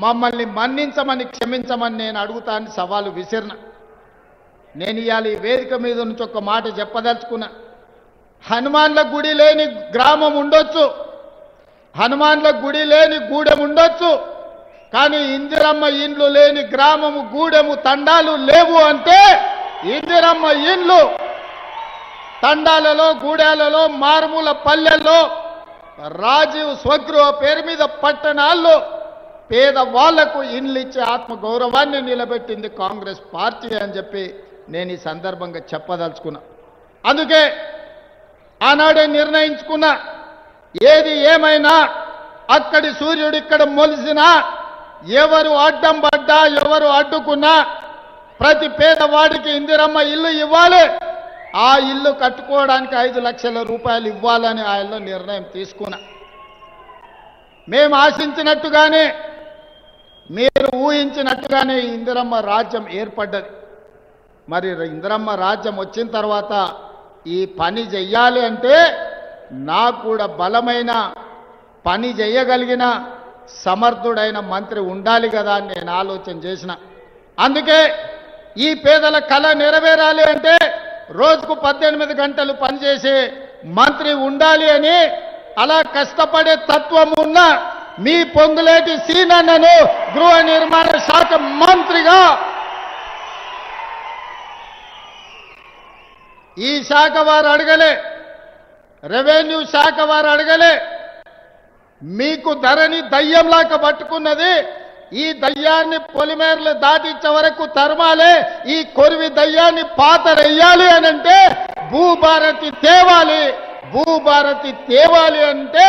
మమ్మల్ని మన్నించమని క్షమించమని నేను అడుగుతాను సవాలు విసిరిన. నేను ఇవాళ ఈ వేదిక మీద నుంచి ఒక మాట చెప్పదలుచుకున్నా. హనుమాన్ల గుడి లేని గ్రామం ఉండొచ్చు, హనుమాన్ల గుడి లేని గూడెం ఉండొచ్చు, కానీ ఇందిరమ్మ ఇండ్లు లేని గ్రామము గూడెము తండాలు లేవు అంటే ఇందిరమ్మ ఇండ్లు తండాలలో గూడాలలో మారుమూల పల్లెల్లో రాజీవ్ స్వగృహ పేరు మీద పట్టణాల్లో పేదవాళ్లకు ఇండ్లు ఇచ్చే ఆత్మగౌరవాన్ని నిలబెట్టింది కాంగ్రెస్ పార్టీ అని చెప్పి నేను ఈ సందర్భంగా చెప్పదలుచుకున్నా. అందుకే ఆనాడే నిర్ణయించుకున్నా, ఏది ఏమైనా అక్కడి సూర్యుడు ఇక్కడ మొలిసినా, ఎవరు అడ్డం పడ్డా ఎవరు అడ్డుకున్నా ప్రతి పేదవాడికి ఇందిరమ్మ ఇల్లు ఇవ్వాలి, ఆ ఇల్లు కట్టుకోవడానికి 5 లక్షల రూపాయలు ఇవ్వాలని ఆయనలో నిర్ణయం తీసుకున్నా. మేము ఆశించినట్టుగానే మీరు ఊహించినట్టుగానే ఇందిరమ్మ రాజ్యం ఏర్పడ్డది. మరి ఇందిరమ్మ రాజ్యం వచ్చిన తర్వాత ఈ పని చెయ్యాలి అంటే నాకు కూడా బలమైన పని చేయగలిగిన సమర్థుడైన మంత్రి ఉండాలి కదా అని నేను ఆలోచన చేసిన. అందుకే ఈ పేదల కళ నెరవేరాలి అంటే రోజుకు 18 గంటలు పనిచేసే మంత్రి ఉండాలి అని అలా కష్టపడే తత్వం ఉన్న మీ పొంగులేటి సీనన్నను గృహ నిర్మాణ శాఖ మంత్రిగా ఈ శాఖ వారు అడగలే, రెవెన్యూ శాఖ వారు అడగలే. మీకు ధరని దయ్యంలాగా పట్టుకున్నది, ఈ దయ్యాన్ని పొలిమేరలు దాటించే వరకు తరమాలే, ఈ కొరివి దయ్యాన్ని పాతరెయ్యాలి అని అంటే భూభారతి తేవాలి, భూభారతి తేవాలి అంటే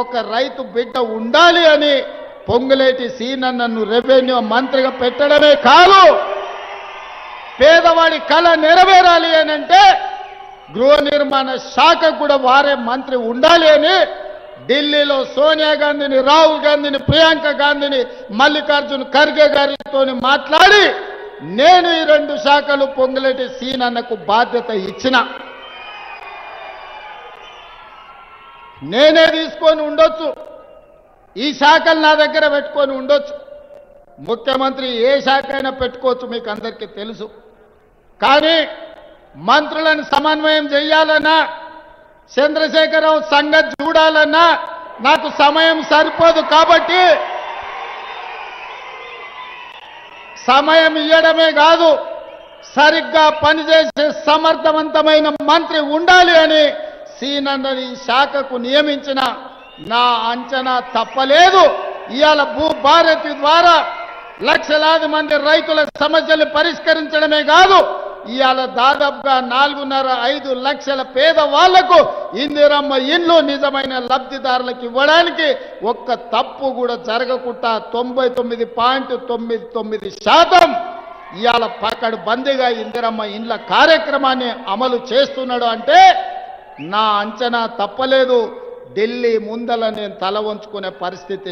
ఒక రైతు బిడ్డ ఉండాలి అని పొంగులేటి సీనన్నను రెవెన్యూ మంత్రిగా పెట్టడమే కాదు, పేదవాడి కళ నెరవేరాలి అని అంటే గృహ నిర్మాణ శాఖ కూడా వారే మంత్రి ఉండాలి అని ఢిల్లీలో సోనియా గాంధీని, రాహుల్ గాంధీని, ప్రియాంక గాంధీని, మల్లికార్జున్ ఖర్గే గారితో మాట్లాడి నేను ఈ 2 శాఖలు పొంగులేటి సీనన్నకు బాధ్యత ఇచ్చిన. నేనే తీసుకొని ఉండొచ్చు, ఈ శాఖలు నా దగ్గర పెట్టుకొని ఉండొచ్చు, ముఖ్యమంత్రి ఏ శాఖ అయినా పెట్టుకోవచ్చు, మీకు అందరికీ తెలుసు. కానీ మంత్రులను సమన్వయం చేయాలన్నా, చంద్రశేఖరరావు సంగతి చూడాలన్నా నాకు సమయం సరిపోదు. కాబట్టి సమయం ఇవ్వడమే కాదు, సరిగ్గా పనిచేసే సమర్థవంతమైన మంత్రి ఉండాలి అని సీనన్నని శాఖకు నియమించిన నా అంచనా తప్పలేదు. ఇవాళ భూభారతి ద్వారా లక్షలాది మంది రైతుల సమస్యలు పరిష్కరించడమే కాదు, ఇవాళ దాదాపుగా 4.5 లక్షల పేదవాళ్లకు ఇందిరమ్మ ఇండ్లు నిజమైన లబ్ధిదారులకు ఇవ్వడానికి ఒక్క తప్పు కూడా జరగకుండా 99.99% ఇవాళ పకడ్బందీగా ఇందిరమ్మ ఇండ్ల కార్యక్రమాన్ని అమలు చేస్తున్నాడు అంటే నా అంచనా తప్పలేదు. ఢిల్లీ ముందల నేను తల వంచుకునే పరిస్థితి